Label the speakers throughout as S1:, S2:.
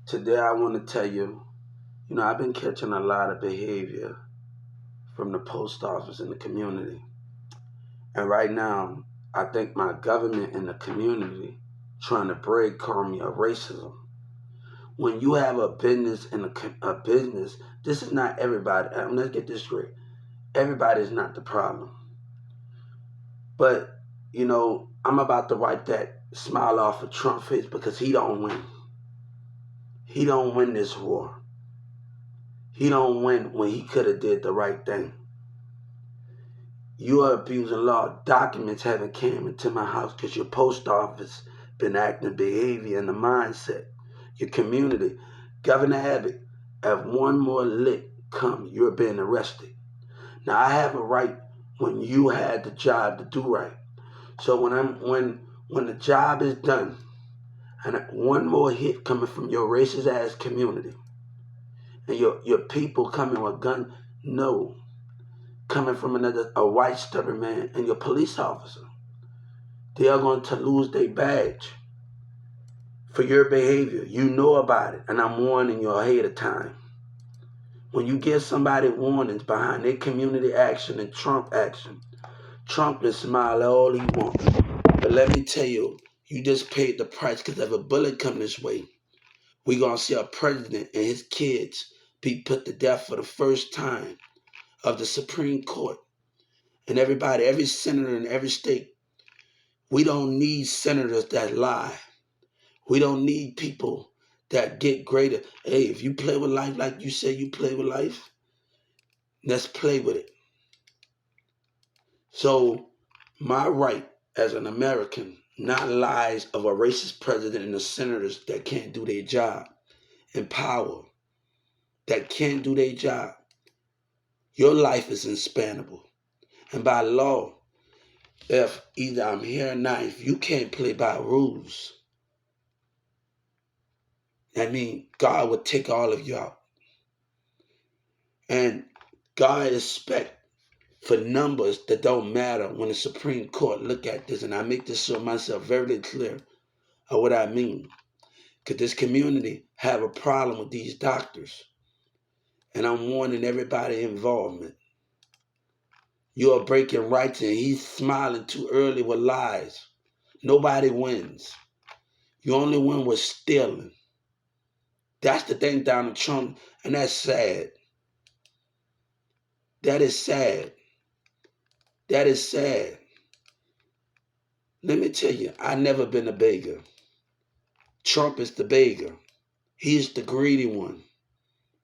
S1: Today I want to tell you, I've been catching a lot of behavior from the post office in the community. And right now, I think my government and the community trying to break me of racism. When you have a business and a business, this is not everybody. Let's get this straight. Everybody is not the problem. But, I'm about to wipe that smile off of Trump's face because he don't win. He don't win this war. He don't win when he could have did the right thing. You are abusing law. Documents haven't came into my house because your post office been acting behavior and the mindset. Your community. Governor Abbott, if one more lick come, you're being arrested. Now I have a right when you had the job to do right. So when the job is done and one more hit coming from your racist ass community and your people coming with guns, no. Coming from a white stubborn man and your police officer. They are going to lose their badge for your behavior. You know about it, and I'm warning you ahead of time. When you give somebody warnings behind their community action and Trump action, Trump can smile all he wants. But let me tell you, you just paid the price because if a bullet come this way, we're going to see our president and his kids be put to death for the first time of the Supreme Court. And everybody, every senator in every state, we don't need senators that lie. We don't need people that get greater. Hey, if you play with life like you say you play with life, let's play with it. So my right as an American, not lies of a racist president and the senators that can't do their job, in power, that can't do their job. Your life is unspannable. And by law, if either I'm here or not, if you can't play by rules, God would take all of you out. And God expect for numbers that don't matter when the Supreme Court look at this. And I make this show myself very clear of what I mean. Because this community have a problem with these doctors. And I'm warning everybody involvement. You are breaking rights and he's smiling too early with lies. Nobody wins. You only win with stealing. That's the thing, Donald Trump, and that's sad. That is sad. That is sad. Let me tell you, I never been a beggar. Trump is the beggar. He's the greedy one.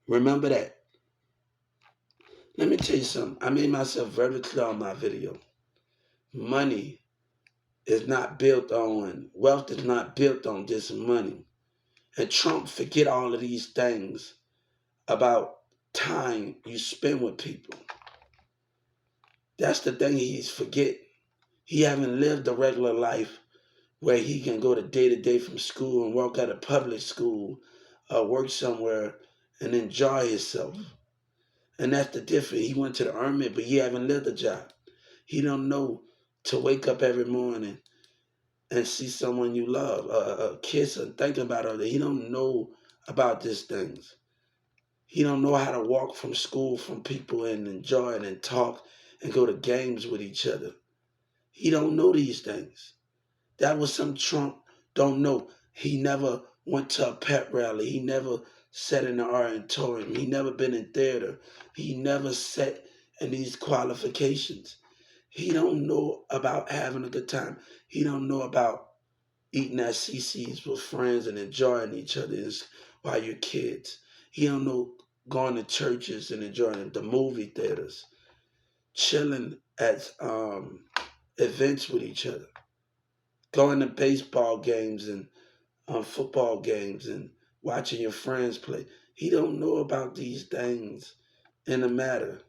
S1: Remember that. Let me tell you something. I made myself very clear on my video. Money is not built on, wealth is not built on just money. And Trump forget all of these things about time you spend with people. That's the thing he's forget. He haven't lived a regular life where he can go to day from school and walk out of public school or work somewhere and enjoy himself. And that's the difference. He went to the army, but he haven't lived a job. He don't know to wake up every morning and see someone you love, kiss and think about her. He don't know about these things. He don't know how to walk from school from people and enjoy it and talk and go to games with each other. He don't know these things. That was some Trump don't know. He never went to a pep rally. He never sat in the auditorium. He never been in theater. He never sat in these qualifications. He don't know about having a good time. He don't know about eating at CC's with friends and enjoying each other while you're kids. He don't know going to churches and enjoying the movie theaters, chilling at events with each other, going to baseball games and football games and watching your friends play. He don't know about these things in the matter.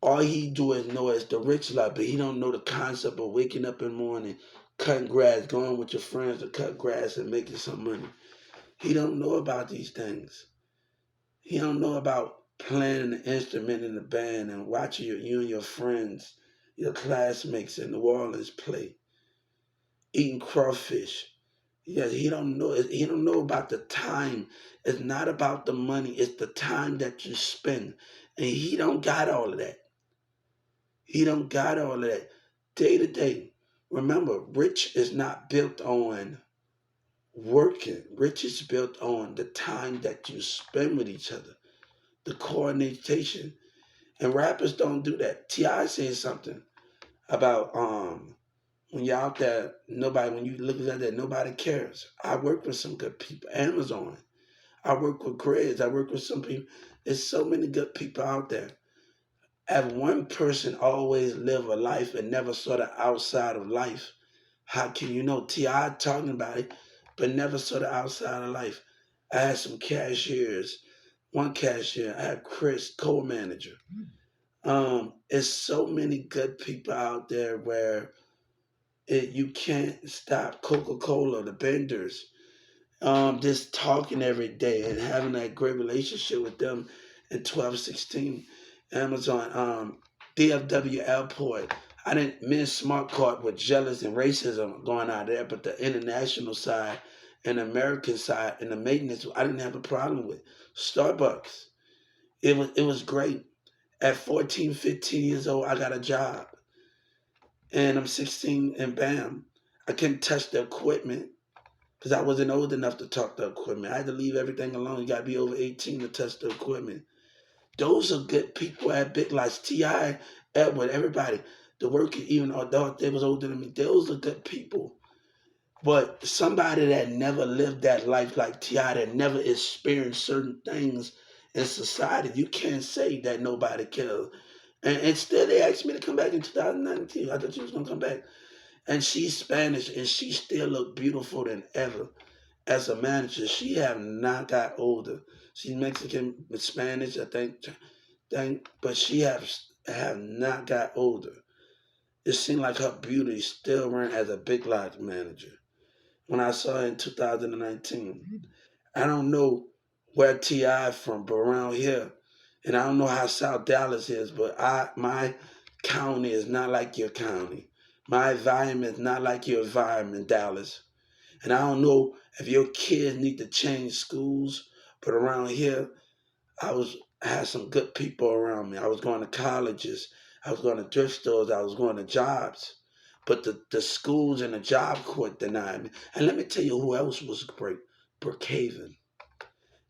S1: All he do is know is the rich life, but he don't know the concept of waking up in the morning, cutting grass, going with your friends to cut grass and making some money. He don't know about these things. He don't know about playing an instrument in the band and watching you and your friends, your classmates in New Orleans play, eating crawfish, Yeah, he don't know. He don't know about the time. It's not about the money. It's the time that you spend, and he don't got all of that. He don't got all of that. Day to day. Remember, rich is not built on working. Rich is built on the time that you spend with each other, the coordination. And rappers don't do that. Ti said something about when you're out there, nobody, when you look at that, nobody cares. I work with some good people. Amazon. I work with Grizz. I work with some people. There's so many good people out there. Have one person always live a life and never saw the outside of life, how can you know? T.I. talking about it, but never saw the outside of life. I had some cashiers. One cashier, I had Chris, co-manager. It's so many good people out there where you can't stop. Coca-Cola, the vendors, just talking every day and having that great relationship with them in 1216 Amazon, DFW Airport. I didn't miss Smart Card with jealous and racism going out there, but the international side and American side and the maintenance, I didn't have a problem with. Starbucks, it was great. At 14, 15 years old, I got a job, and I'm 16, and bam, I couldn't touch the equipment because I wasn't old enough to talk the equipment. I had to leave everything alone. You got to be over 18 to touch the equipment. Those are good people at Big Lights. T.I., Edward, everybody. The worker, even although they was older than me, those are good people. But somebody that never lived that life like T.I., that never experienced certain things in society, you can't say that nobody cares. And still, they asked me to come back in 2019. I thought she was going to come back. And she's Spanish, and she still look beautiful than ever as a manager. She have not got older. She's Mexican with Spanish, I think, but she have not got older. It seemed like her beauty still ran as a big lots manager. When I saw her in 2019, I don't know where Ti from, but around here, and I don't know how South Dallas is, but my county is not like your county. My environment is not like your environment, Dallas. And I don't know if your kids need to change schools, but around here, I had some good people around me. I was going to colleges, I was going to thrift stores, I was going to jobs. But the schools and the job court denied me. And let me tell you who else was great. Brookhaven.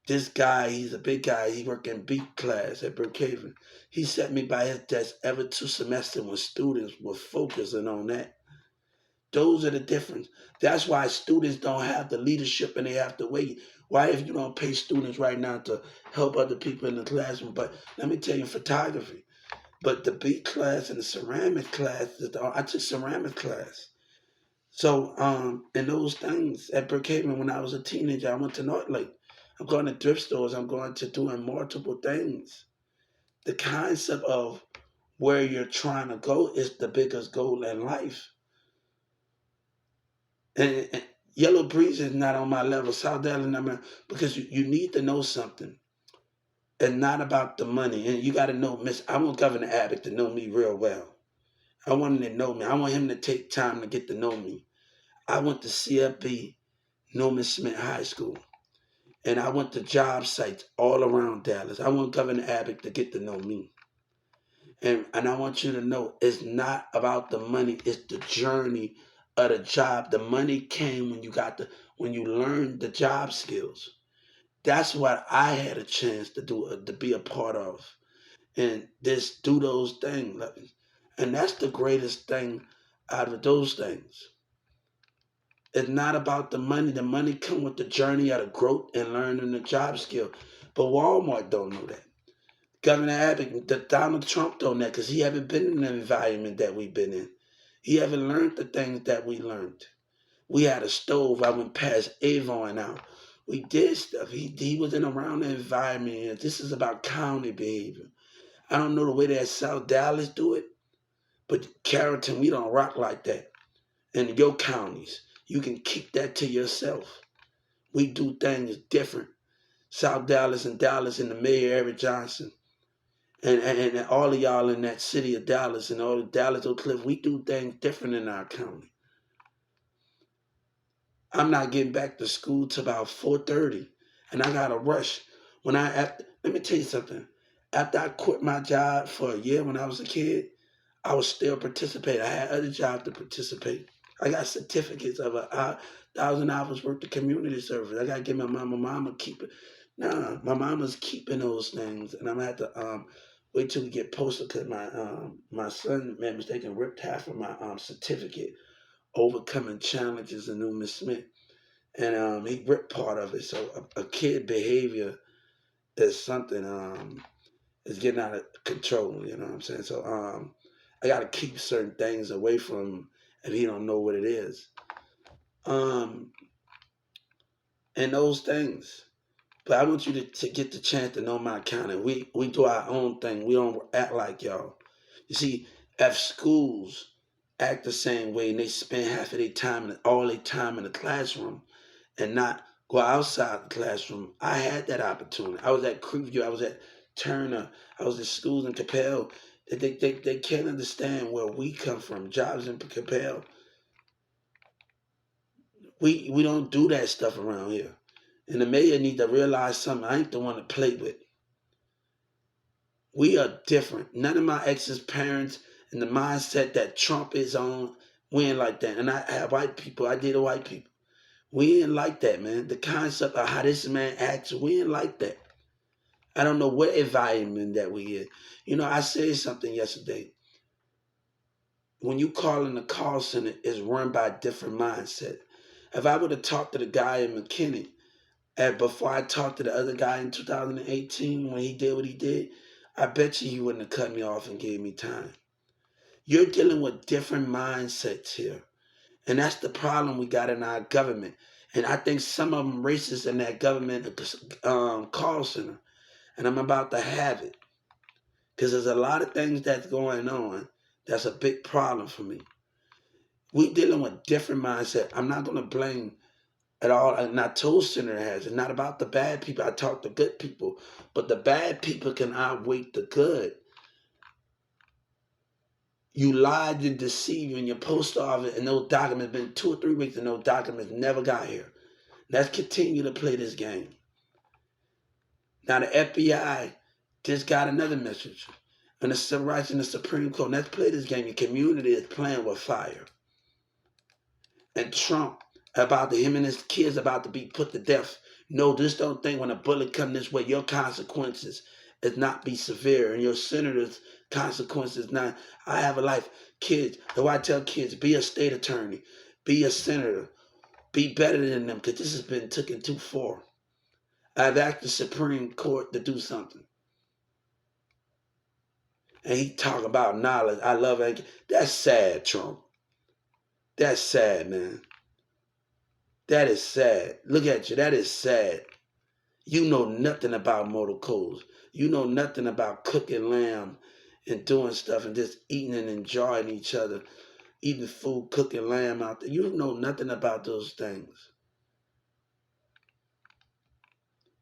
S1: This guy, he's a big guy. He worked in beat class at Brookhaven. He set me by his desk every 2 semesters when students were focusing on that. Those are the difference. That's why students don't have the leadership and they have to wait. Why, if you don't pay students right now to help other people in the classroom? But let me tell you, photography. But the beat class and the ceramic class, I took ceramic class. So, and those things at Brookhaven when I was a teenager, I went to North Lake. I'm going to thrift stores. I'm going to doing multiple things. The concept of where you're trying to go is the biggest goal in life. And Yellow Breeze is not on my level. South Dallas, because you need to know something. It's not about the money. And you got to know, I want Governor Abbott to know me real well. I want him to know me. I want him to take time to get to know me. I went to CFB, Norman Smith High School. And I went to job sites all around Dallas. I want Governor Abbott to get to know me. And I want you to know it's not about the money, it's the journey of the job. The money came when you learned the job skills. That's what I had a chance to do, to be a part of. And just do those things. And that's the greatest thing out of those things. It's not about the money. The money come with the journey of the growth and learning the job skill. But Walmart don't know that. Governor Abbott, Donald Trump don't know that because he haven't been in the environment that we've been in. He haven't learned the things that we learned. We had a stove. I went past Avon out. We did stuff. He wasn't around the environment. This is about county behavior. I don't know the way that South Dallas do it, but Carrollton, we don't rock like that. In your counties, you can keep that to yourself. We do things different. South Dallas and the mayor, Eric Johnson, and all of y'all in that city of Dallas and all of Dallas, Oak Cliff, we do things different in our county. I'm not getting back to school till about 4:30, and I gotta rush. Let me tell you something. After I quit my job for a year when I was a kid, I was still participating. I had other jobs to participate. I got certificates of 1,000 hours worth of community service. I gotta give my mama keep it. Nah, my mama's keeping those things, and I'm gonna have to wait till we get posted because my son made a mistake and ripped half of my certificate, overcoming challenges in New Miss Smith, and he ripped part of it. So a kid behavior is something is getting out of control. You know what I'm saying? So I got to keep certain things away from him if he don't know what it is. Um, and those things. But I want you to get the chance to know my accounting. We do our own thing. We don't act like y'all. You see, if schools act the same way and they spend half of their time all their time in the classroom and not go outside the classroom, I had that opportunity. I was at Creekview. I was at Turner. I was at schools in Capel. They can't understand where we come from. Jobs in Capel. We don't do that stuff around here. And the mayor need to realize something. I ain't the one to play with. We are different. None of my ex's parents and the mindset that Trump is on, we ain't like that. And I have white people. I did a white people. We ain't like that, man. The concept of how this man acts, we ain't like that. I don't know what environment that we in. You know, I said something yesterday. When you call in the call center, it's run by a different mindset. If I would have talked to the guy in McKinney, and before I talked to the other guy in 2018 when he did what he did, I bet you he wouldn't have cut me off and gave me time. You're dealing with different mindsets here. And that's the problem we got in our government. And I think some of them racist in that government call center. And I'm about to have it. Because there's a lot of things that's going on that's a big problem for me. We dealing with different mindset. I'm not going to blame at all. And I told Senator has. It's not about the bad people. I talk to good people. But the bad people can outweigh the good. You lied and deceived in your post office, and those documents been 2 or 3 weeks, and those documents never got here. Let's continue to play this game. Now the FBI just got another message, and the civil rights in the Supreme Court. Let's play this game. Your community is playing with fire, and Trump him and his kids about to be put to death. No, just don't think when a bullet come this way, your consequences is not be severe, and your senator's consequences not. I have a life, kids. So I tell kids, be a state attorney, be a senator, be better than them, because this has been taken too far. I've asked the Supreme Court to do something, and he talk about knowledge. I love it. That's sad, Trump. That's sad, man. That is sad. Look at you. That is sad. You know nothing about motor codes. You know nothing about cooking lamb and doing stuff and just eating and enjoying each other, eating food, cooking lamb out there. You know nothing about those things.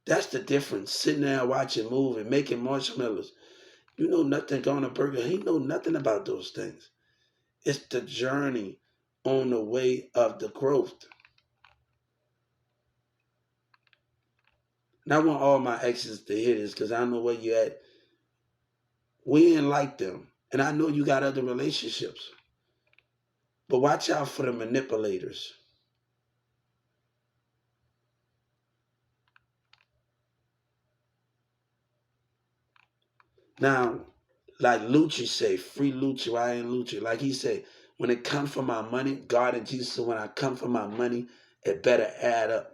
S1: That's the difference. Sitting there watching movie, making marshmallows. You know nothing going to burger. He know nothing about those things. It's the journey on the way of the growth. And I want all my exes to hear this because I know where you at. We ain't like them. And I know you got other relationships. But watch out for the manipulators. Now, like Lucci say, free Lucci, I ain't Lucci. Like he said, when it comes for my money, God and Jesus said, when I come for my money, it better add up.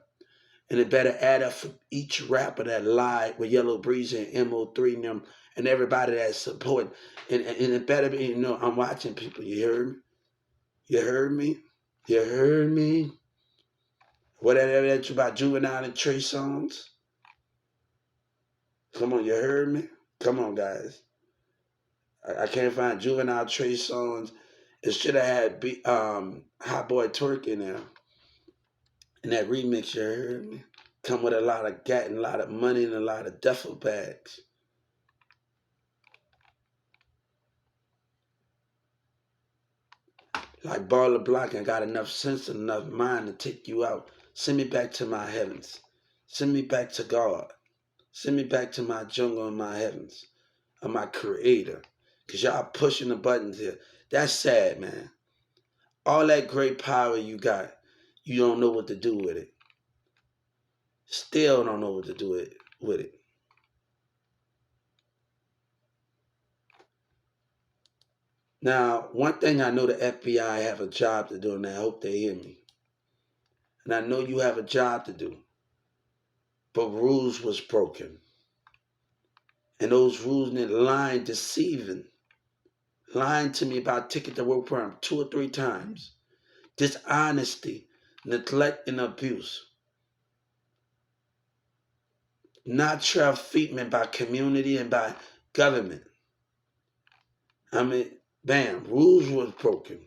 S1: And it better add up for each rapper that lied with Yellow Breeze and MO3 and them and everybody that's supporting. And it better be, I'm watching people. You heard me? You heard me? You heard me? Whatever that's about Juvenile and Trey Songz. Come on, you heard me? Come on, guys. I can't find Juvenile Trey Songz. It should have had Hot Boy Twerk in there. In that remix, you heard me? Come with a lot of gat and a lot of money and a lot of duffel bags. Like Baller Block, I got enough sense and enough mind to take you out. Send me back to my heavens. Send me back to God. Send me back to my jungle and my heavens. Of my creator. Because y'all pushing the buttons here. That's sad, man. All that great power you got, you don't know what to do with it. Still don't know what to do with it. Now, one thing I know the FBI have a job to do, and I hope they hear me. And I know you have a job to do. But rules was broken. And those rules and lying, deceiving, lying to me about ticket to work program 2 or 3 times. Dishonesty, neglect, and abuse. Not treatment by community and by government. I mean, bam, rules was broken.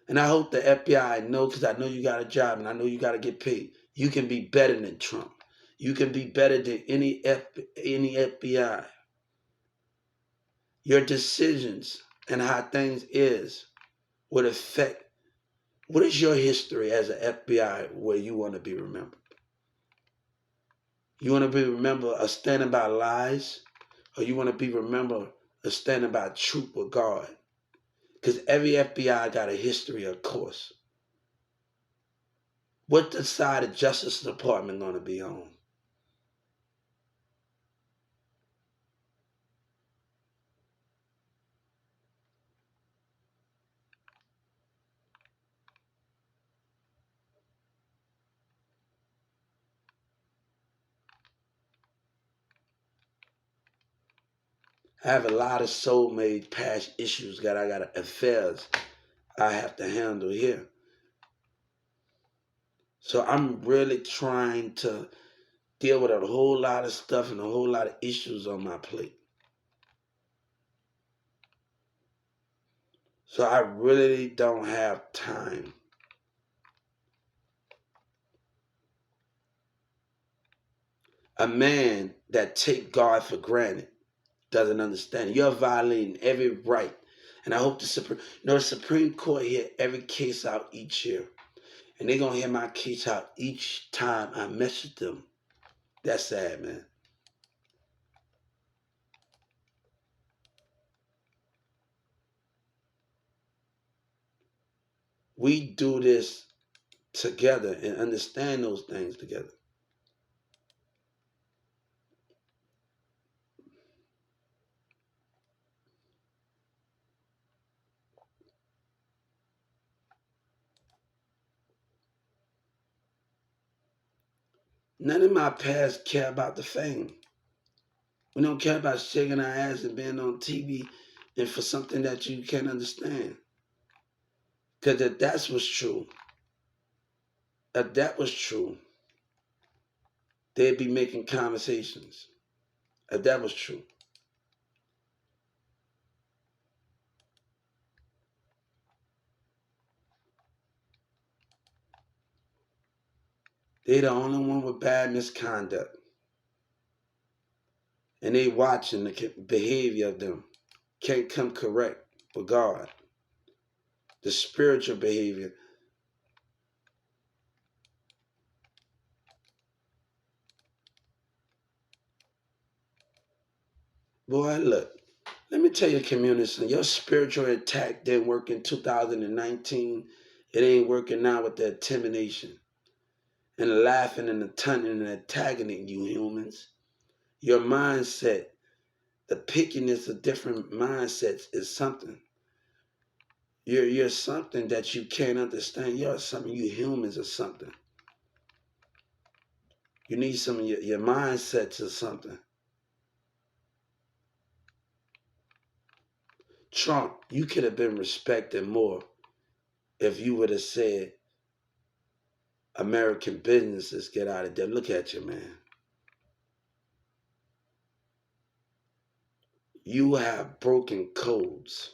S1: And I hope the FBI know, because I know you got a job and I know you got to get paid. You can be better than Trump. You can be better than any FBI. Your decisions and how things is would affect. What is your history as an FBI where you want to be remembered? You want to be remembered as standing by lies, or you want to be remembered as standing by truth with God? Because every FBI got a history, of course. What the side of Justice Department going to be on? I have a lot of soulmate past issues that I got affairs I have to handle here. So I'm really trying to deal with a whole lot of stuff and a whole lot of issues on my plate. So I really don't have time. A man that take God for granted doesn't understand it. You're violating every right. And I hope the Supreme Court hear every case out each year. And they're going to hear my case out each time I message them. That's sad, man. We do this together and understand those things together. None of my past care about the fame. We don't care about shaking our ass and being on TV and for something that you can't understand. Because if that was true, they'd be making conversations. If that was true. They the only one with bad misconduct. And they watching the behavior of them. Can't come correct with God. The spiritual behavior. Boy, look. Let me tell you, community, your spiritual attack didn't work in 2019. It ain't working now with the intimidation and the laughing and the taunting and attacking you humans. Your mindset, the pickiness of different mindsets is something. You're something that you can't understand. You're something, you humans are something. You need some of your mindsets or something. Trump, you could have been respected more if you would have said American businesses get out of there. Look at you, man. You have broken codes.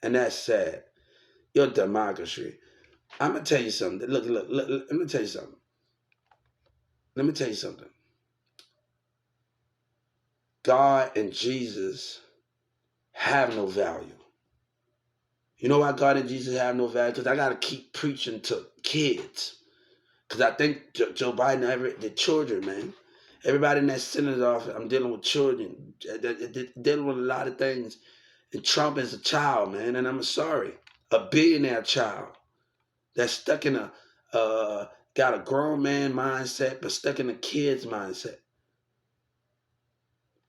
S1: And that's sad. Your democracy. I'm going to tell you something. Look, let me tell you something. Let me tell you something. God and Jesus have no value. You know why God and Jesus have no value? Because I got to keep preaching to kids. Because I think Joe Biden, the children, man. Everybody in that senator's office, I'm dealing with children, dealing with a lot of things. And Trump is a child, man, and I'm sorry. A billionaire child that's stuck in got a grown man mindset, but stuck in a kid's mindset.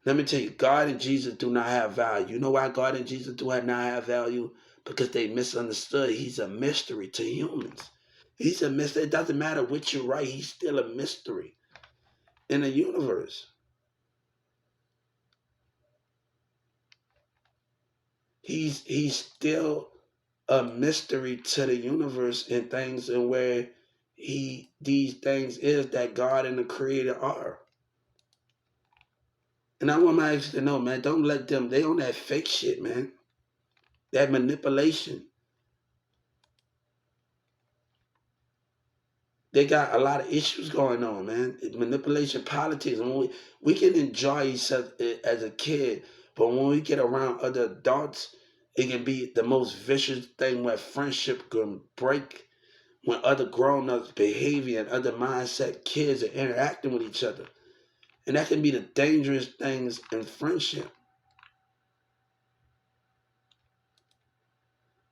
S1: Let me tell you, God and Jesus do not have value. You know why God and Jesus do not have value? Because they misunderstood. He's a mystery to humans. He's a mystery. It doesn't matter what you write. He's still a mystery in the universe. He's still a mystery to the universe and things, and where these things is that God and the Creator are. And I want my ex to know, man, don't let them, they on that fake shit, man. That manipulation. They got a lot of issues going on, man. Manipulation, politics. And we can enjoy each other as a kid, but when we get around other adults, it can be the most vicious thing where friendship can break when other grown-ups behavior and other mindset kids are interacting with each other. And that can be the dangerous things in friendship.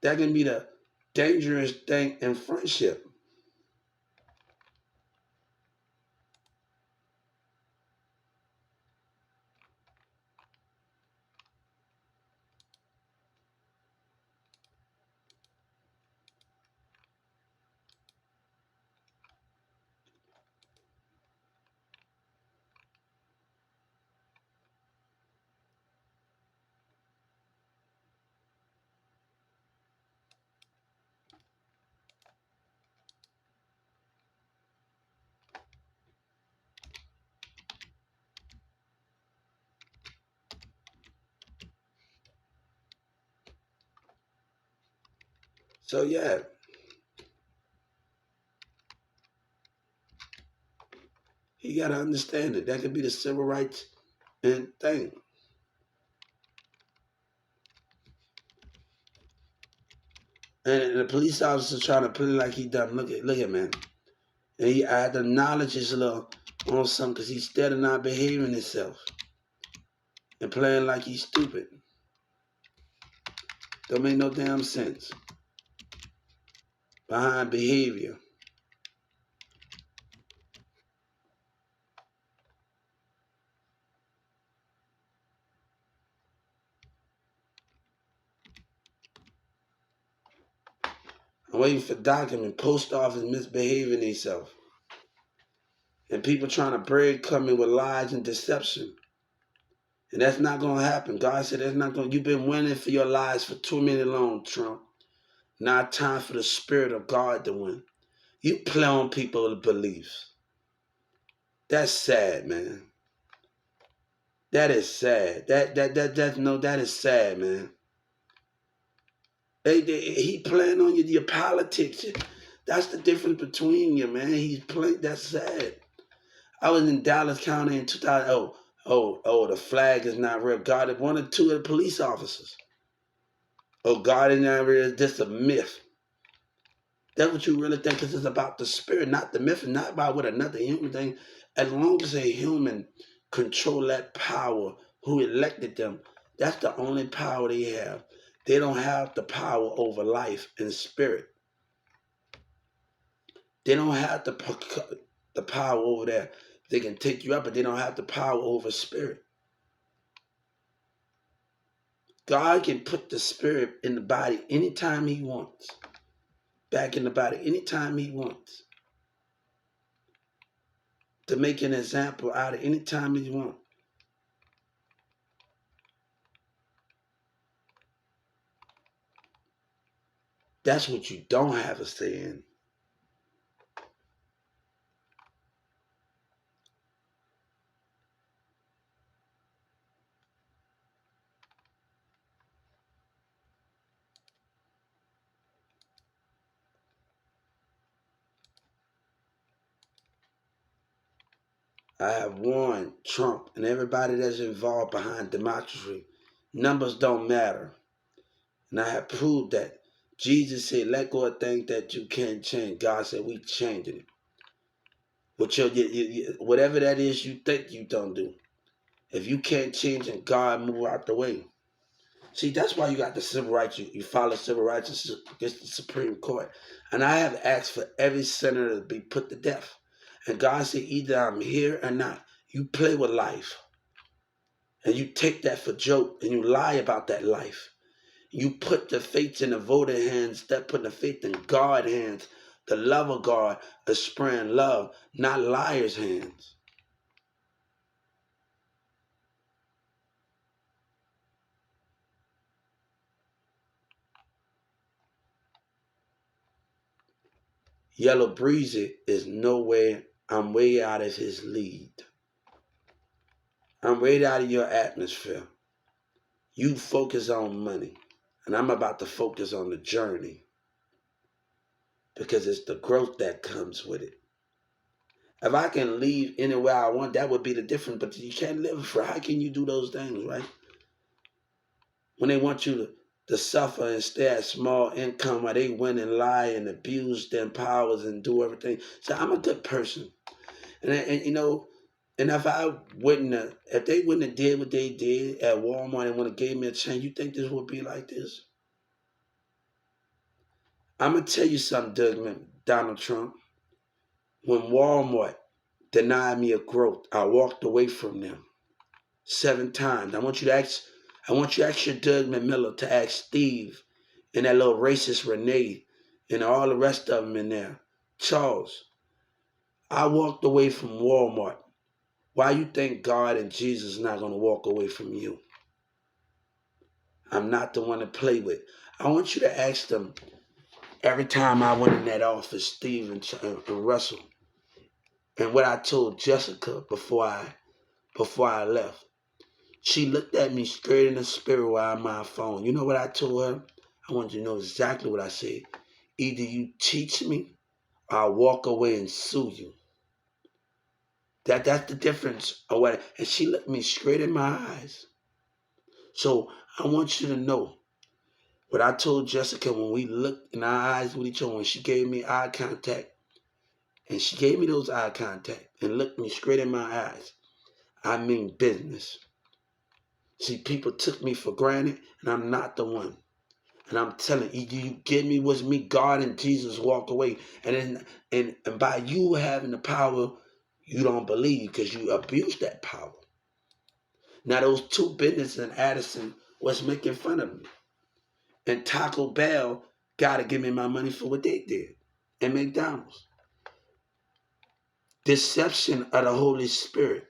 S1: That can be the dangerous thing in friendship. So yeah, you gotta understand it. That could be the civil rights and thing. And the police officer trying to put it like he done. Look at man. And I had to acknowledge his little on something because he's still not behaving himself and playing like he's stupid. Don't make no damn sense behind behavior. I'm waiting for document. Post office misbehaving themselves. And people trying to break coming with lies and deception. And that's not going to happen. God said that's not going to. You've been winning for your lives for too many long, Trump. Now time for the Spirit of God to win. You play on people's beliefs. That's sad, man. That is sad. That is sad, man. He playing on your politics. That's the difference between you, man. He's playing. That's sad. I was in Dallas County in 2000. The flag is not real. God, one or two of the police officers. Oh, God is not real. It's just a myth. That's what you really think, because it's about the spirit, not the myth, not about what another human thing. As long as a human control that power, who elected them, that's the only power they have. They don't have the power over life and spirit. They don't have the power over there. They can take you up, but they don't have the power over spirit. God can put the spirit in the body anytime he wants. Back in the body anytime he wants. To make an example out of anytime he wants. That's what you don't have a say in. I have warned Trump and everybody that's involved behind democracy. Numbers don't matter. And I have proved that. Jesus said, let go of things that you can't change. God said, we changing it. With whatever that is you think you don't do. If you can't change it, God move out the way. See, that's why you got the civil rights. You follow civil rights against the Supreme Court. And I have asked for every senator to be put to death. And God said, either I'm here or not. You play with life. And you take that for joke and you lie about that life. You put the faith in the voter hands, that put the faith in God's hands. The love of God is spreading love, not liars' hands. Yellow Breezy is nowhere. I'm way out of his lead. I'm way out of your atmosphere. You focus on money. And I'm about to focus on the journey. Because it's the growth that comes with it. If I can leave anywhere I want, that would be the difference. But you can't live for. How can you do those things, right? When they want you to suffer and stay at small income while they win and lie and abuse their powers and do everything. So I'm a good person. And you know, and if they wouldn't have did what they did at Walmart and would have gave me a chance, you think this would be like this? I'm gonna tell you something, Donald Trump. When Walmart denied me a growth, I walked away from them 7 times. I want you to ask your Doug Miller to ask Steve and that little racist Renee and all the rest of them in there. Charles, I walked away from Walmart. Why you think God and Jesus not going to walk away from you? I'm not the one to play with. I want you to ask them every time I went in that office, Steve and Russell, and what I told Jessica before I left. She looked at me straight in the spirit while I'm on my phone. You know what I told her? I want you to know exactly what I said. Either you teach me or I'll walk away and sue you. That's the difference. And she looked me straight in my eyes. So I want you to know what I told Jessica when we looked in our eyes with each other, when she gave me eye contact, and she gave me those eye contact and looked me straight in my eyes. I mean business. See, people took me for granted, and I'm not the one. And I'm telling you, you give me what's me, God and Jesus walk away. And by you having the power, you don't believe because you abuse that power. Now those two businesses in Addison was making fun of me. And Taco Bell gotta give me my money for what they did. And McDonald's. Deception of the Holy Spirit.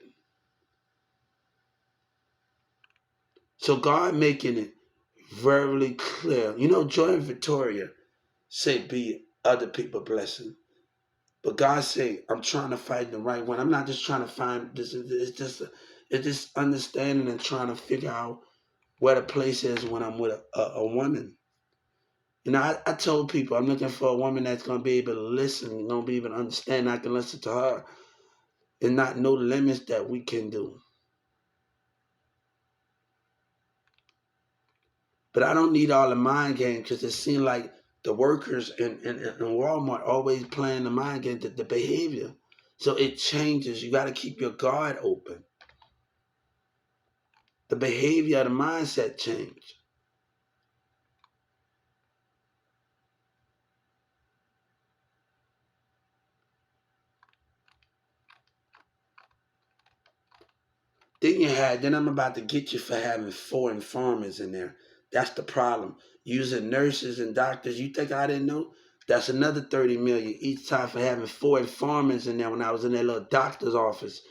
S1: So God making it very clear. You know, Joy and Victoria say be other people blessing. But God say, I'm trying to find the right one. I'm not just trying to find this. It's just understanding and trying to figure out where the place is when I'm with a woman. You know, I told people I'm looking for a woman that's going to be able to listen, going to be able to understand. I can listen to her and not know the limits that we can do. But I don't need all the mind games because it seems like the workers in Walmart always playing the mind game, the behavior. So it changes. You got to keep your guard open. The behavior, the mindset change. Then I'm about to get you for having 4 informants in there. That's the problem. Using nurses and doctors. You think I didn't know? That's another 30 million each time for having 4 informants in there when I was in that little doctor's office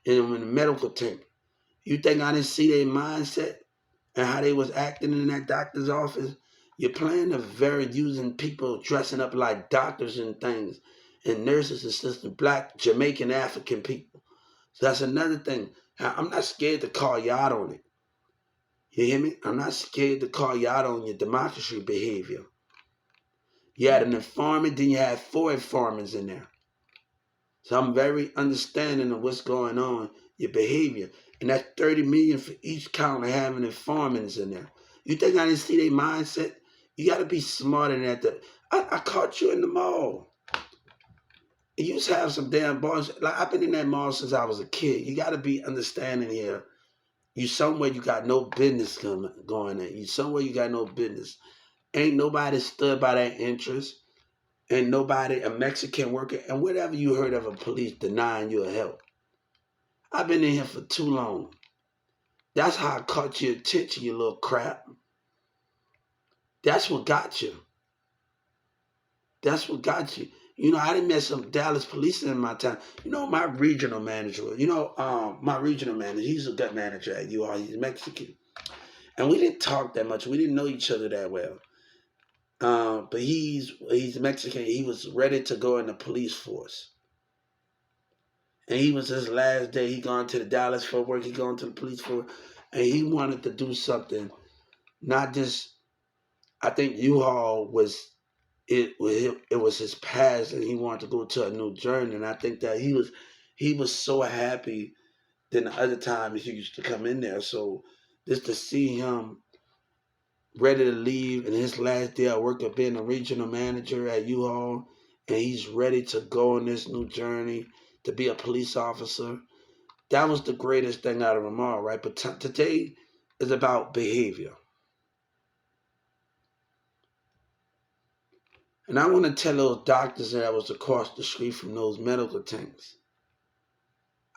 S1: and in the medical tank. You think I didn't see their mindset and how they was acting in that doctor's office? You're playing the very using people dressing up like doctors and things and nurses, assistant black, Jamaican, African people. So that's another thing. I'm not scared to call you out on it. You hear me? I'm not scared to call you out on your democracy behavior. You had an informant, then you had 4 informants in there. So I'm very understanding of what's going on, your behavior. And that's 30 million for each count of having informants in there. You think I didn't see their mindset? You got to be smarter than that. I caught you in the mall. You used to have some damn bars. Like I've been in that mall since I was a kid. You got to be understanding here. You somewhere you got no business going in. You somewhere you got no business. Ain't nobody stood by that interest. Ain't nobody a Mexican worker. And whatever you heard of a police denying your help. I've been in here for too long. That's how I caught your attention, you little crap. That's what got you. That's what got you. You know, I didn't met some Dallas police in my time. You know, my regional manager, my regional manager, he's a gut manager at UR. He's Mexican. And we didn't talk that much. We didn't know each other that well. But he's Mexican. He was ready to go in the police force. And he was his last day. He gone to the Dallas for work. He gone to the police force. And he wanted to do something. Not just, I think U-Haul was it was his past, and he wanted to go to a new journey. And I think that he was so happy than the other times he used to come in there. So just to see him ready to leave in his last day of work of being a regional manager at U-Haul, and he's ready to go on this new journey to be a police officer. That was the greatest thing out of them all, right? But today is about behavior. And I want to tell those doctors that was across the street from those medical tanks.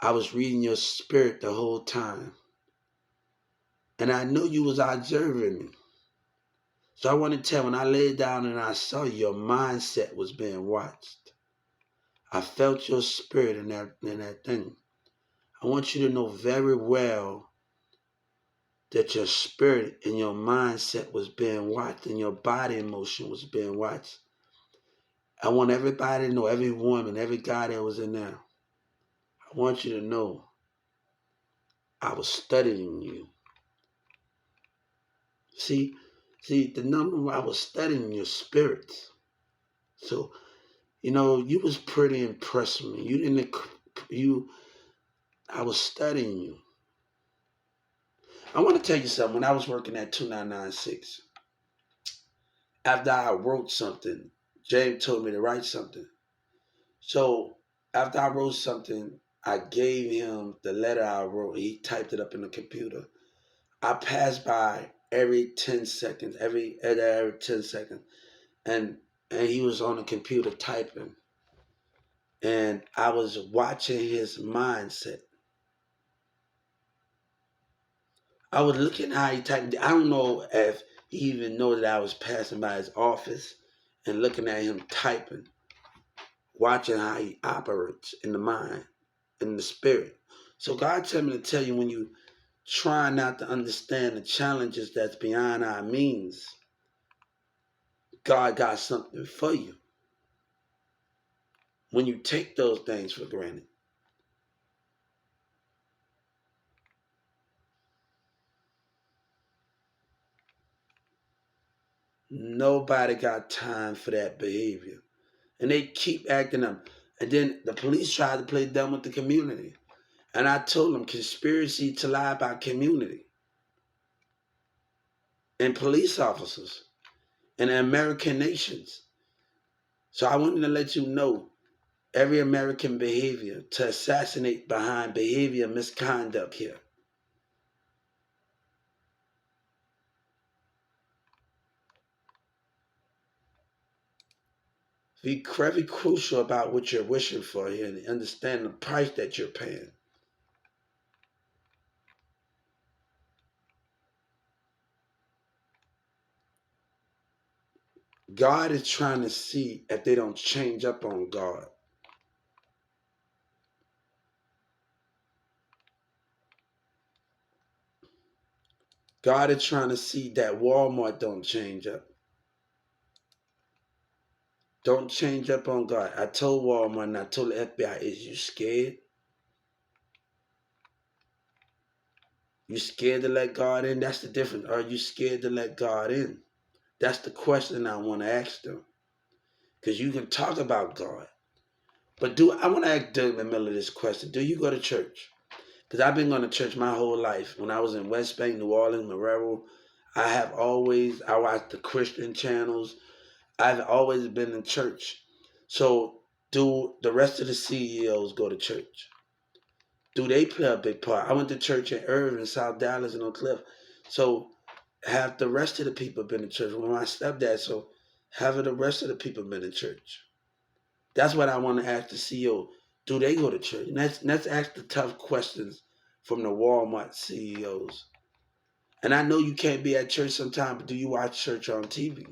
S1: I was reading your spirit the whole time. And I knew you was observing me. So I want to tell when I laid down and I saw your mindset was being watched. I felt your spirit in that thing. I want you to know very well that your spirit and your mindset was being watched and your body emotion was being watched. I want everybody to know, every woman, every guy that was in there. I want you to know I was studying you. See, the number one, I was studying your spirits. So, you was pretty impressed with me. I was studying you. I want to tell you something. When I was working at 2996, after I wrote something, James told me to write something. So after I wrote something, I gave him the letter I wrote. He typed it up in the computer. I passed by every 10 seconds, every 10 seconds, and he was on the computer typing, and I was watching his mindset. I was looking how he typed. I don't know if he even know that I was passing by his office and looking at him typing, watching how he operates in the mind, in the spirit. So God told me to tell you, when you try not to understand the challenges that's beyond our means, God got something for you. When you take those things for granted, nobody got time for that behavior. And they keep acting up. And then the police tried to play dumb with the community. And I told them, conspiracy to lie about community and police officers and American nations. So I wanted to let you know every American behavior to assassinate behind behavior misconduct here. Be very crucial about what you're wishing for here and understand the price that you're paying. God is trying to see if they don't change up on God. God is trying to see that Walmart don't change up. Don't change up on God. I told Walmart and I told the FBI, is you scared? You scared to let God in? That's the difference. Are you scared to let God in? That's the question I want to ask them. Because you can talk about God. But I want to ask Doug in the middle of this question. Do you go to church? Because I've been going to church my whole life. When I was in West Bank, New Orleans, Marrero, I watch the Christian channels. I've always been in church. So do the rest of the CEOs go to church? Do they play a big part? I went to church in Irving, South Dallas, and Oak Cliff. So have the rest of the people been in church? Well, my stepdad, so have the rest of the people been in church? That's what I want to ask the CEO. Do they go to church? And let's ask the tough questions from the Walmart CEOs. And I know you can't be at church sometime, but do you watch church on TV?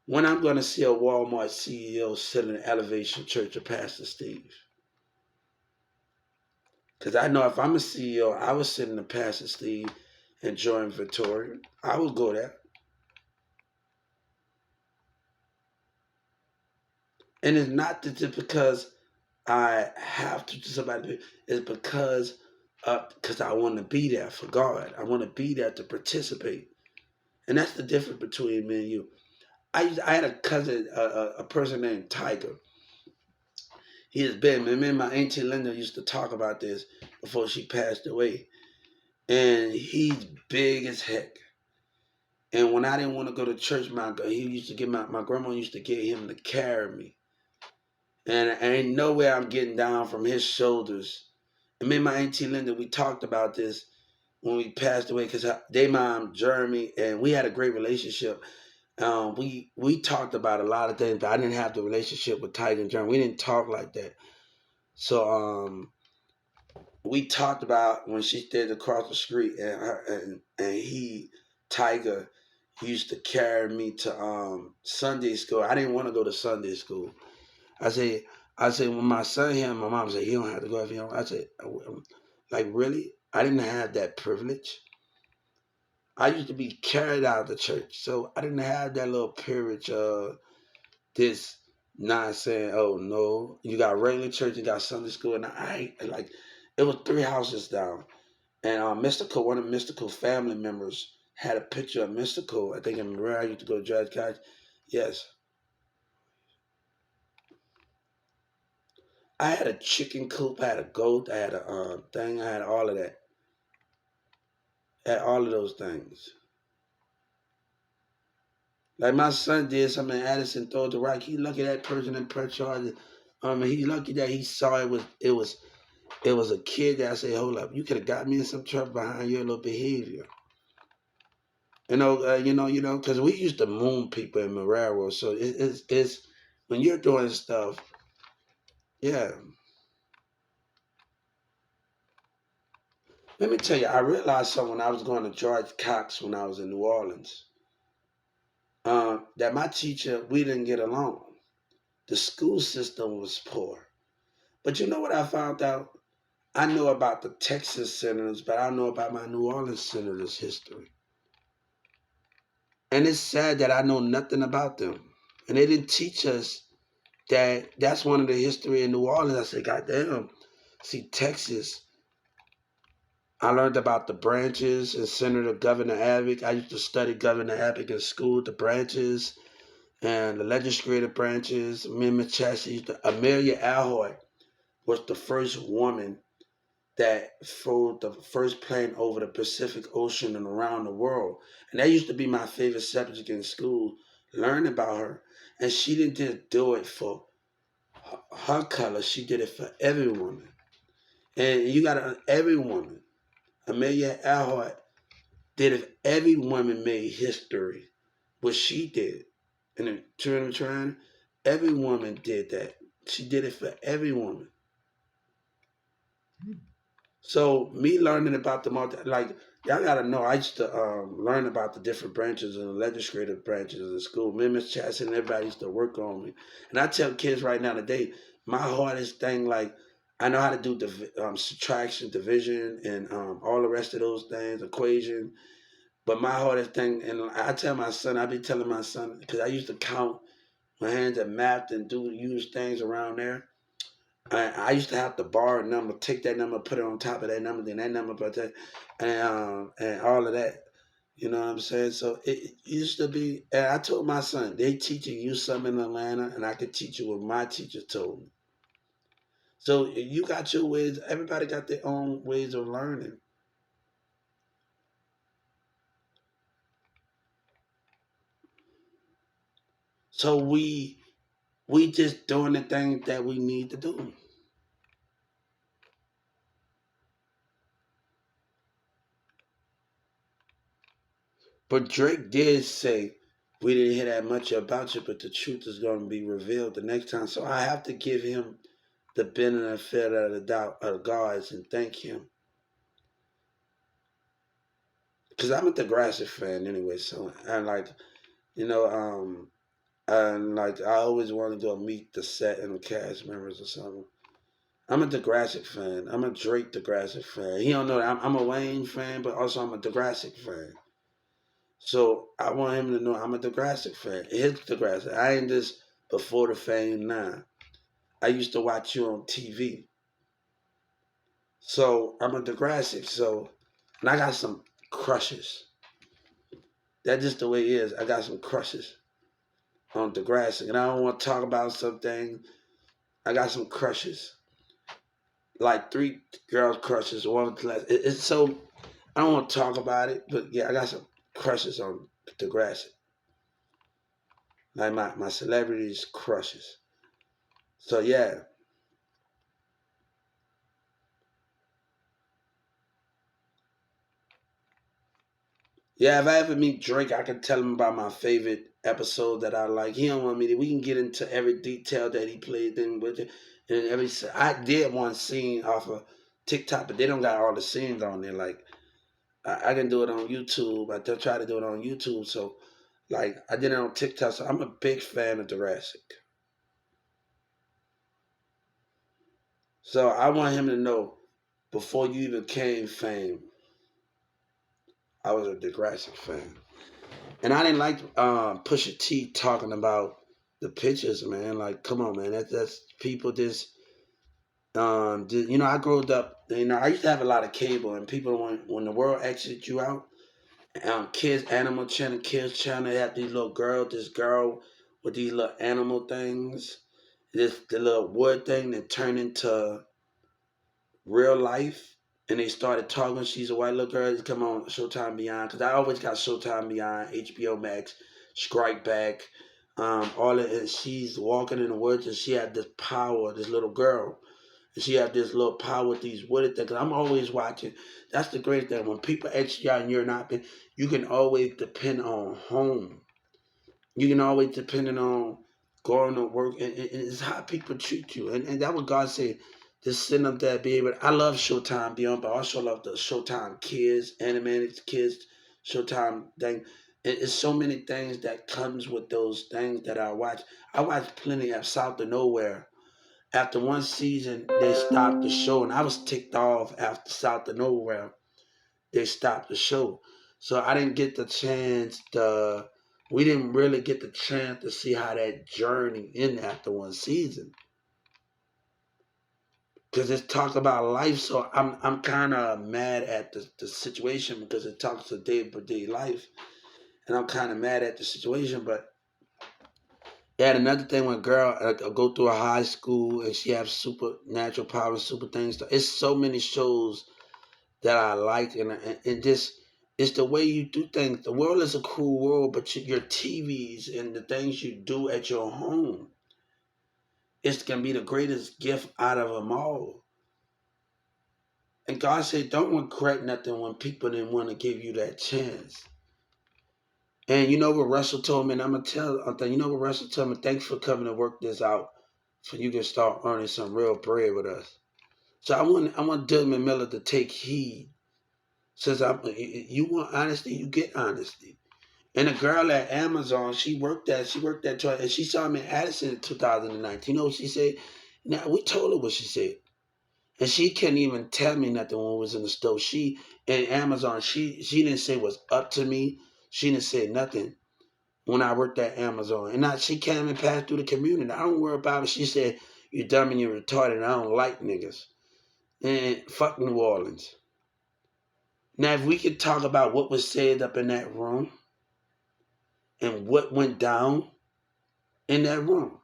S1: When I'm going to see a Walmart CEO sit in an elevation church of Pastor Steve? Because I know if I'm a CEO, I would sit in the Pastor Steve and join Victoria. I would go there. And it's not just because I have to do somebody. It's because I want to be there for God. I want to be there to participate. And that's the difference between me and you. I had a cousin, a person named Tiger. He has been, me and my auntie Linda used to talk about this before she passed away. And he's big as heck. And when I didn't want to go to church, he used to get my grandma used to get him to carry me. And ain't no way I'm getting down from his shoulders. And me and my auntie Linda, we talked about this when we passed away because they mom Jeremy and we had a great relationship. We talked about a lot of things, but I didn't have the relationship with Tiger and Jeremy. We didn't talk like that. So we talked about when she stayed across the street and he Tiger used to carry me to Sunday school. I didn't want to go to Sunday school. I said I said when my son here, my mom said he don't have to go if he don't. I said like really? I didn't have that privilege. I used to be carried out of the church, so I didn't have that little privilege. This not saying, oh no, you got regular church, you got Sunday school, and I like it was 3 houses down. And Mystical, one of Mystical's family members had a picture of Mystical. I think in where I used to go to Judge College. Yes. I had a chicken coop, I had a goat, I had a thing, I had all of that. I had all of those things. Like my son did something in Addison, throw the rock. He lucky that person in per charge. He lucky that he saw it was a kid that I said, hold up, you could have got me in some trouble behind your little behavior. Because we used to moon people in Marrero, so it's when you're doing stuff, yeah. Let me tell you, I realized something when I was going to George Cox when I was in New Orleans. That my teacher, we didn't get along. The school system was poor. But you know what I found out? I know about the Texas senators, but I don't know about my New Orleans senators' history. And it's sad that I know nothing about them. And they didn't teach us that's one of the history in New Orleans. I said, God damn. See, Texas, I learned about the branches and Senator Governor Abbott. I used to study Governor Abbott in school, the branches and the legislative branches. Me and Miss Chassie Amelia Earhart was the first woman that flew the first plane over the Pacific Ocean and around the world. And that used to be my favorite subject in school, learn about her. And she didn't just do it for her color, she did it for every woman. And you got to, every woman, Amelia Earhart did it, every woman made history, what she did. And then turn, every woman did that. She did it for every woman. So me learning about the like y'all gotta know, I used to learn about the different branches and the legislative branches in school. Me and Miss Chasson and everybody used to work on me. And I tell kids right now today, my hardest thing, like I know how to do subtraction, division, and all the rest of those things, equation. But my hardest thing, and I tell my son, I be telling my son, because I used to count my hands at math and use things around there. I used to have to borrow a number, take that number, put it on top of that number, then that number, but that, and all of that. You know what I'm saying? So it used to be. And I told my son, they teaching you something in Atlanta, and I could teach you what my teacher told me. So you got your ways. Everybody got their own ways of learning. So we just doing the things that we need to do. But Drake did say we didn't hear that much about you, but the truth is going to be revealed the next time. So I have to give him the benefit of the doubt of the gods and thank him because I'm a Degrassi fan anyway. So and like you know, and like I always want to go meet the set and the cast members or something. I'm a Degrassi fan. I'm a Drake Degrassi fan. He don't know that I'm a Wayne fan, but also I'm a Degrassi fan. So I want him to know I'm a Degrassi fan. His Degrassi. I ain't just before the fame now. I used to watch you on TV. So I'm a Degrassi. So and I got some crushes. That's just the way it is. I got some crushes on Degrassi. And I don't want to talk about something. I got some crushes. Like three girls crushes. One less. It's so I don't want to talk about it, but yeah, I got some crushes on Degrassi. Like my celebrities crushes. So yeah. Yeah, if I ever meet Drake, I can tell him about my favorite episode that I like. He don't want me to. We can get into every detail that he played in with it, and every. I did one scene off of TikTok, but they don't got all the scenes on there. Like I can do it on YouTube. I try to do it on YouTube. So like I did it on TikTok. So I'm a big fan of Jurassic. So I want him to know before you even came fame, I was a Degrassi fan. And I didn't like Pusha T talking about the pictures, man. Like, come on, man. That's people just you know, I grew up. You know, I used to have a lot of cable, and people when the world exited you out, kids Animal Channel, Kids Channel, they had these little girl, this girl with these little animal things, this the little wood thing that turned into real life, and they started talking. She's a white little girl. Come on, Showtime Beyond, because I always got Showtime Beyond, HBO Max, Strike Back, all of it. She's walking in the woods, and she had this power. This little girl, and she had this little power with these wooded things. I'm always watching. That's the great thing. When people exit you out and you're not, you can always depend on home. You can always depend on going to work, and it's how people treat you. And that what God said. Just sitting up there, be able. I love Showtime Beyond, but I also love the Showtime Kids, animated kids, Showtime thing. It's so many things that comes with those things that I watch. I watched plenty of South of Nowhere. After one season, they stopped the show, and I was ticked off after South of Nowhere. They stopped the show. So I didn't get the chance to, we didn't really get the chance to see how that journey ended after one season. Because it's talk about life, so I'm kind of mad at the situation because it talks to day by day life, and I'm kind of mad at the situation. But yeah, another thing when a girl go through a high school and she have supernatural powers, super things. It's so many shows that I like, and just it's the way you do things. The world is a cool world, but your TVs and the things you do at your home, it's gonna be the greatest gift out of them all. And God said, don't regret nothing when people didn't want to give you that chance. And you know what Russell told me, and I'm gonna tell you know what Russell told me, thanks for coming to work this out so you can start earning some real bread with us. So I want Dylan Miller to take heed. Says you want honesty, you get honesty. And a girl at Amazon, she worked at Toy, and she saw me in Addison in 2019. You know what she said? Now we told her what she said. And she couldn't even tell me nothing when we was in the store. She in Amazon, she didn't say what's up to me. She didn't say nothing when I worked at Amazon. And she came and passed through the community. I don't worry about it. She said, you dumb and you're retarded. I don't like niggas. And fuck New Orleans. Now if we could talk about what was said up in that room and what went down in that room.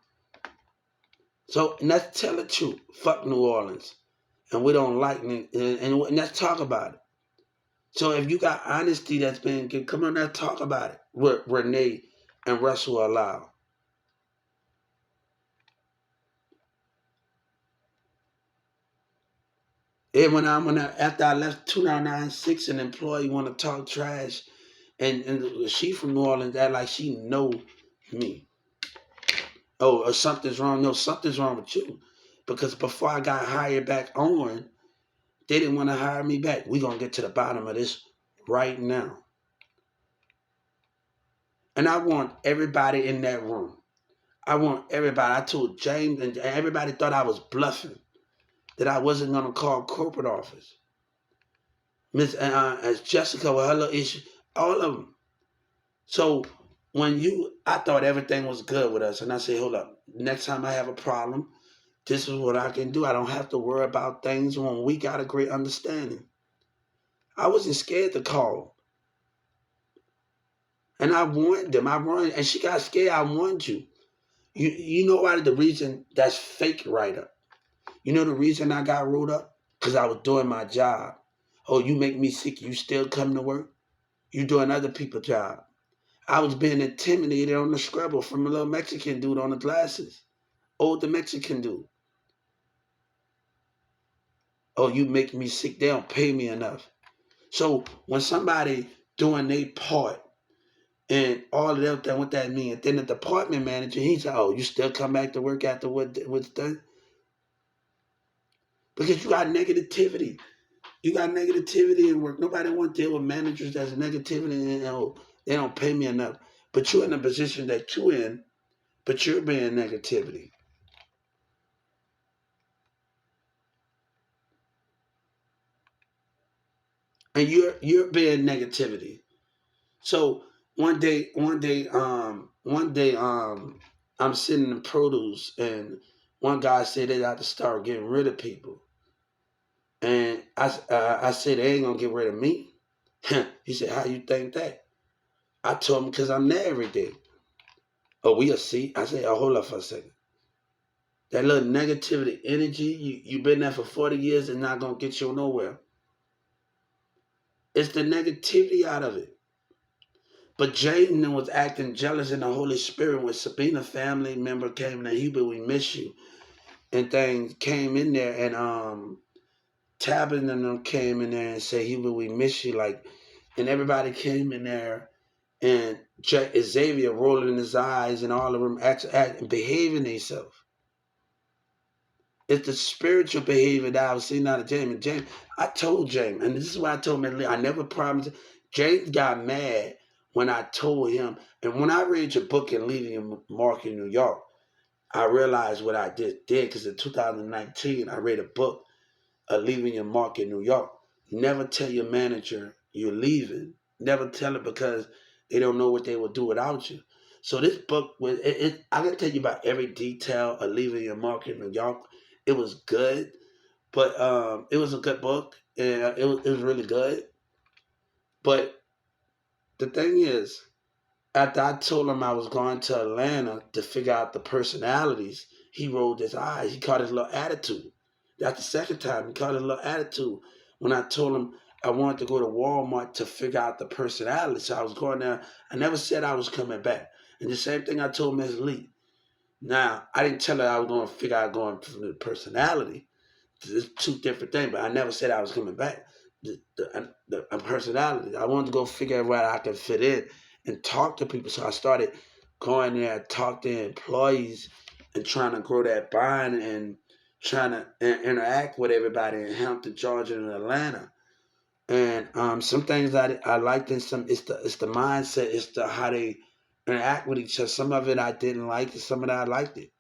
S1: So and let's tell the truth. Fuck New Orleans. And we don't like niggas. And let's talk about it. So if you got honesty that's been good, come on now, talk about it with Renee and Russell Allow. And when I after I left 299.6, an employee want to talk trash, and she from New Orleans, that like she know me. Oh, or something's wrong. No, something's wrong with you, because before I got hired back on, they didn't want to hire me back. We gonna get to the bottom of this right now. And I want everybody in that room. I want everybody. I told James, and everybody thought I was bluffing, that I wasn't gonna call corporate office. Miss as Jessica with her little issue, all of them. So I thought everything was good with us, and I said, hold up. Next time I have a problem, this is what I can do. I don't have to worry about things when we got a great understanding. I wasn't scared to call. And I warned them. I warned, and she got scared. I warned you. You know why the reason that's fake write up. You know the reason I got wrote up? Because I was doing my job. Oh, you make me sick, you still come to work? You doing other people's job. I was being intimidated on the scrabble from a little Mexican dude on the glasses. Oh, the Mexican dude. Oh, you make me sick, they don't pay me enough. So when somebody doing their part and all of that, what that means, then the department manager, he's like, oh, you still come back to work after what's done? Because you got negativity. You got negativity in work. Nobody want to deal with managers that's negativity and they don't pay me enough. But you're in the position that you're in, but you're being negativity. And you're being negativity. So one day, I'm sitting in produce, and one guy said they had to start getting rid of people, and I said they ain't gonna get rid of me. He said, "How you think that?" I told him because I'm there every day. Oh, we'll see. I said, "Oh, hold up for a second. That little negativity energy, you've been there for 40 years and not gonna get you nowhere. It's the negativity out of it." But Jaden was acting jealous in the Holy Spirit when Sabina family member came in. Hubert, we miss you. And things came in there, and Tabin and them came in there and said, Hubert, we miss you. Like, and everybody came in there, and Xavier rolling his eyes, and all of them acting behaving themselves. It's the spiritual behavior that I was seeing out of James. And James, I told James, and this is why I told him, I never promised. James got mad when I told him, and when I read your book and Leaving Your Mark in New York, I realized what I did because in 2019 I read a book, Leaving Your Mark in New York. Never tell your manager you're leaving. Never tell it, because they don't know what they will do without you. So this book was I can tell you about every detail of Leaving Your Mark in New York. It was good, but it was a good book, and it was really good. But the thing is, after I told him I was going to Atlanta to figure out the personalities, he rolled his eyes. He caught his little attitude. That's the second time he caught his little attitude when I told him I wanted to go to Walmart to figure out the personality. So I was going there. I never said I was coming back. And the same thing I told Ms. Lee. Now, I didn't tell her I was going to figure out going for the personality. It's two different things, but I never said I was coming back. The personality. I wanted to go figure out where I could fit in and talk to people. So I started going there, talk to employees, and trying to grow that bond and trying to interact with everybody in Hampton, Georgia, and Atlanta. And some things I liked, and some it's the mindset, it's the how they interact with each other. Some of it I didn't like, and some of it I liked it.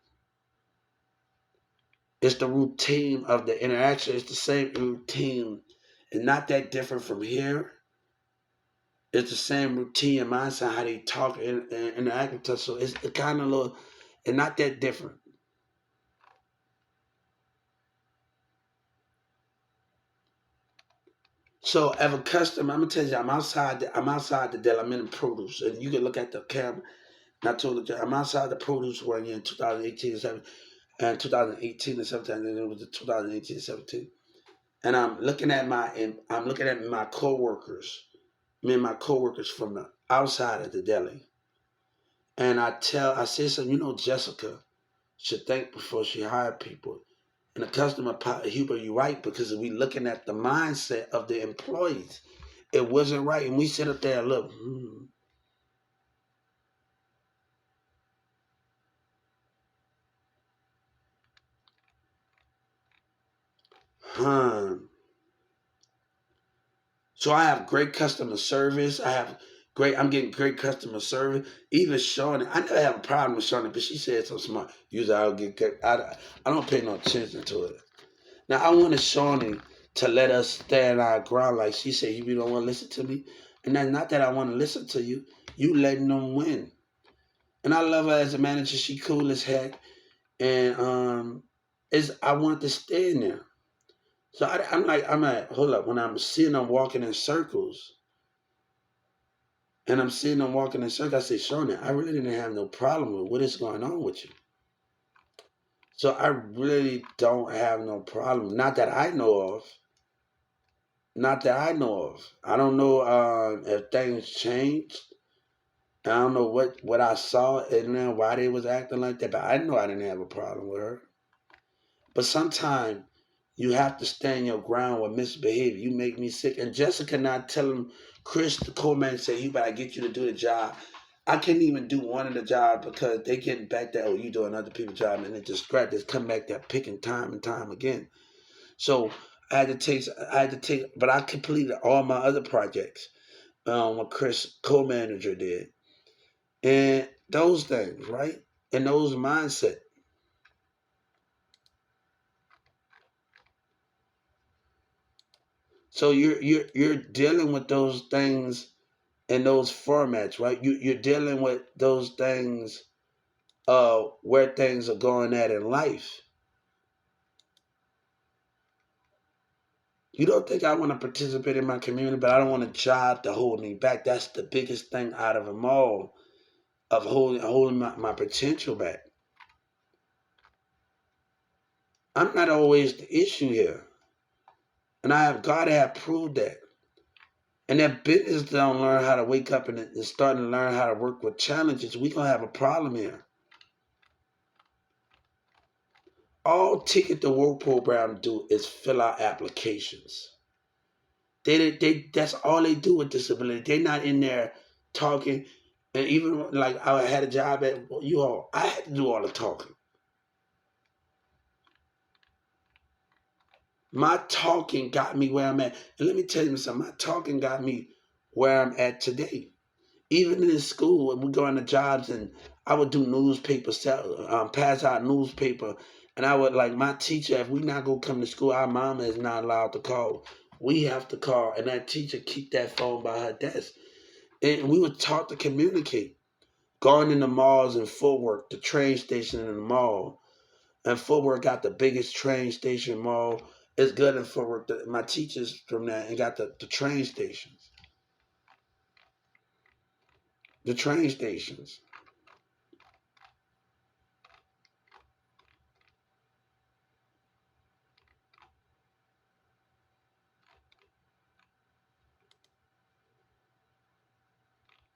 S1: It's the routine of the interaction. It's the same routine. It's not that different from here. It's the same routine and mindset how they talk and interact with us. So it's kind of little, and not that different. So as a customer, I'm gonna tell you, I'm outside the deli. I'm in the produce, and you can look at the camera. And I told you, I'm outside the produce one year in 2018 and 17, and 2018 and 17, and it was the 2018 and 17. And I'm looking at my coworkers, me and my coworkers from the outside of the deli. And I say something, Jessica should think before she hire people. And the customer, Huber, you're right, because we looking at the mindset of the employees. It wasn't right. And we sit up there and look, huh. So I have great customer service. I'm getting great customer service. Even Shawnee, I never have a problem with Shawnee, but she said so smart. Usually I don't pay no attention to it. Now I wanted Shawnee to let us stand our ground, like she said. You don't want to listen to me, and that's not that I want to listen to you. You letting them win, and I love her as a manager. She cool as heck, and is I want to stay in there. So I'm like, hold up. When I'm seeing them walking in circles, and I'm seeing them walking in circles, I say, Shawnee, I really didn't have no problem with what is going on with you. So I really don't have no problem. Not that I know of. Not that I know of. I don't know if things changed. I don't know what I saw and then why they was acting like that. But I know I didn't have a problem with her. But sometimes you have to stand your ground with misbehavior. You make me sick. And Jessica not telling Chris, the co-man, say, you better get you to do the job. I can't even do one of the jobs because they getting back there, oh, you doing other people's job, and it just scratch. Just come back there picking time and time again. So I had to take, but I completed all my other projects. What Chris co-manager did, and those things, right? And those mindset. So you're dealing with those things in those formats, right? You're dealing with those things where things are going at in life. You don't think I want to participate in my community, but I don't want a job to hold me back. That's the biggest thing out of them all, of holding my potential back. I'm not always the issue here. And I have God have proved that. And that business don't learn how to wake up and start to learn how to work with challenges, we gonna have a problem here. All Ticket to Work program do is fill out applications. They that's all they do with disability. They're not in there talking. And even like I had a job at you all, I had to do all the talking. My talking got me where I'm at. And let me tell you something, my talking got me where I'm at today. Even in school, when we go into jobs and I would do newspaper, pass out newspaper, and I would like my teacher. If we not gonna come to school, our mama is not allowed to call. We have to call, and that teacher keep that phone by her desk. And we were taught to communicate. Going in the malls and footwork, the train station in the mall, and footwork got the biggest train station mall. It's good in footwork. My teachers from that and got the train stations. The train stations.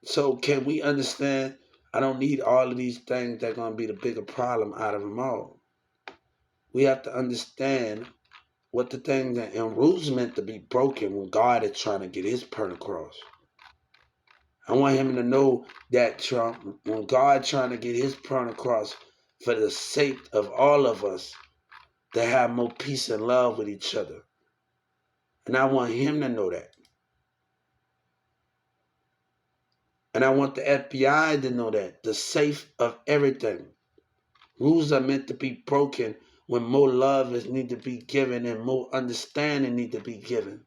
S1: So can we understand? I don't need all of these things that are going to be the bigger problem out of them all. We have to understand what the things that and rules meant to be broken when God is trying to get his point across. I want him to know that Trump, when God trying to get his point across for the sake of all of us to have more peace and love with each other. And I want him to know that. And I want the FBI to know that. The safe of everything. Rules are meant to be broken when more love is need to be given and more understanding need to be given.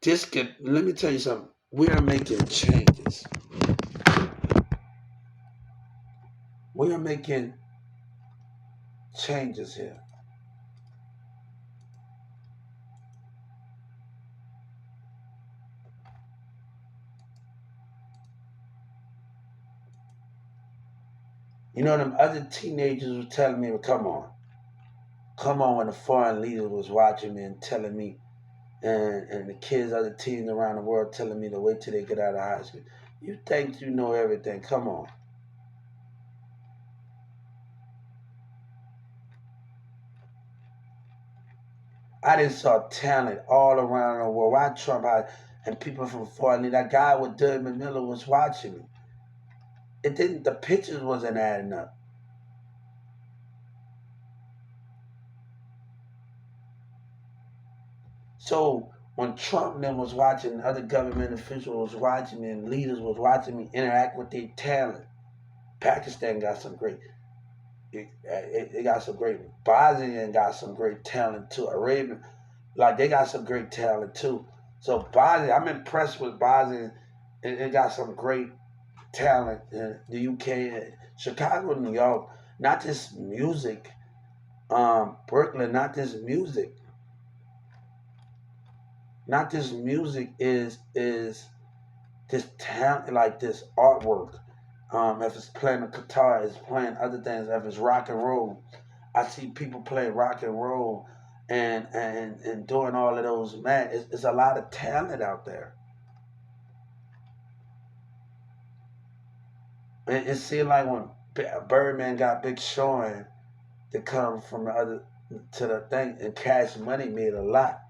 S1: Let me tell you something. We are making changes. We are making changes here. You know, them other teenagers were telling me, come on. Come on, when the foreign leader was watching me and telling me, and the kids, other teens around the world telling me to wait till they get out of high school. You think you know everything. Come on. I just saw talent all around the world. Why Trump and people from Florida, that guy with Dermot Miller was watching me. It didn't. The pictures wasn't adding up. So when Trump then was watching, other government officials was watching me, and leaders was watching me interact with their talent. Pakistan got some great. It got some great. Bosnia got some great talent too. Arabia, like they got some great talent too. So Bosnia, I'm impressed with Bosnia. It got some great talent in the UK, Chicago, New York. Not just music. Brooklyn, not just music. Not just music is this talent, like this artwork. If it's playing a guitar, it's playing other things. If it's rock and roll, I see people playing rock and roll and doing all of those. Man, it's a lot of talent out there. And it seemed like when Birdman got Big Sean to come from the other to the thing, and Cash Money made a lot.